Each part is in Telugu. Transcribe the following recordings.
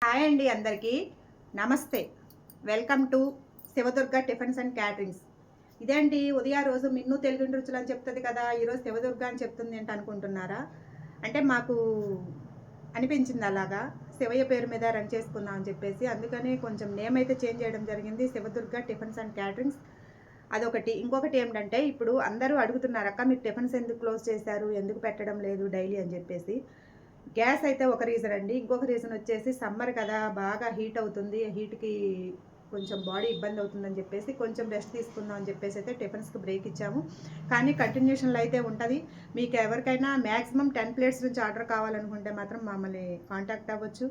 హాయ్ అండి, అందరికీ నమస్తే. Welcome to Shiva Durga tiffins and caterings. ఇదేంటి ఉదయం రోజు మిన్ను తెలుగు రుచులు అని చెప్తుంది కదా, ఈరోజు శివదుర్గ అని చెప్తుంది ఏంటి అనుకుంటున్నారా? అంటే మాకు అనిపించింది అలాగా, శివయ్య పేరు మీద రన్ చేసుకుందాం అని చెప్పేసి, అందుకని కొంచెం నేమ్ అయితే చేంజ్ చేయడం జరిగింది. శివదుర్గ టిఫిన్స్ అండ్ క్యాటరింగ్స్ అదొకటి. ఇంకొకటి ఏంటంటే, ఇప్పుడు అందరూ అడుగుతున్నారు, అక్క మీరు టిఫిన్స్ ఎందుకు క్లోజ్ చేశారు, ఎందుకు పెట్టడం లేదు డైలీ అని చెప్పేసి. గ్యాస్ అయితే ఒక రీజన్ అండి. ఇంకొక రీజన్ వచ్చేసి సమ్మర్ కదా, బాగా హీట్ అవుతుంది. హీట్కి కొంచెం బాడీ ఇబ్బంది అవుతుందని చెప్పేసి కొంచెం రెస్ట్ తీసుకుందాం అని చెప్పేసి అయితే టిఫిన్స్కి బ్రేక్ ఇచ్చాము. కానీ కంటిన్యూషన్లో అయితే ఉంటుంది. మీకు ఎవరికైనా మ్యాక్సిమం 10 ప్లేట్స్ నుంచి ఆర్డర్ కావాలనుకుంటే మాత్రం మమ్మల్ని కాంటాక్ట్ అవ్వచ్చు.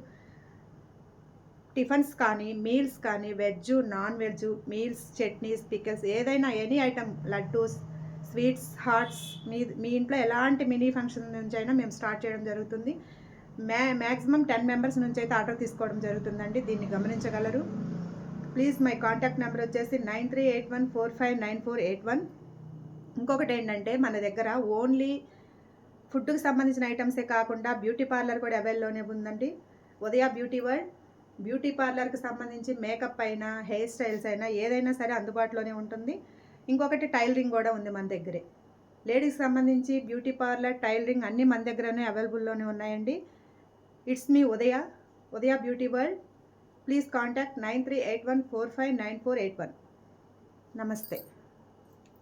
టిఫిన్స్ కానీ, మీల్స్ కానీ, veg, non veg, meals, chutneys, pickles, ఏదైనా any item, laddoos, sweets, hots, మీ ఇంట్లో ఎలాంటి మినీ ఫంక్షన్ నుంచి అయినా మేము స్టార్ట్ చేయడం జరుగుతుంది. మ్యాక్సిమం 10 మెంబర్స్ నుంచి అయితే ఆర్డర్ తీసుకోవడం జరుగుతుందండి. దీన్ని గమనించగలరు. ప్లీజ్ మై కాంటాక్ట్ నెంబర్ వచ్చేసి 9381459481. ఇంకొకటి ఏంటంటే, మన దగ్గర ఓన్లీ ఫుడ్కి సంబంధించిన ఐటమ్సే కాకుండా బ్యూటీ పార్లర్ కూడా అవైలబుల్లోనే ఉందండి. ఉదయ బ్యూటీ వరల్డ్. బ్యూటీ పార్లర్కి సంబంధించి మేకప్ అయినా, హెయిర్ స్టైల్స్ అయినా ఏదైనా సరే అందుబాటులోనే ఉంటుంది. ఇంకొకటి టైలరింగ్ కూడా ఉంది మన దగ్గరే. లేడీస్కి సంబంధించి బ్యూటీ పార్లర్, టైలరింగ్ అన్నీ మన దగ్గరనే అవైలబుల్లోనే ఉన్నాయండి. It's me Udaya beauty world. Please contact 9381459481. నమస్తే.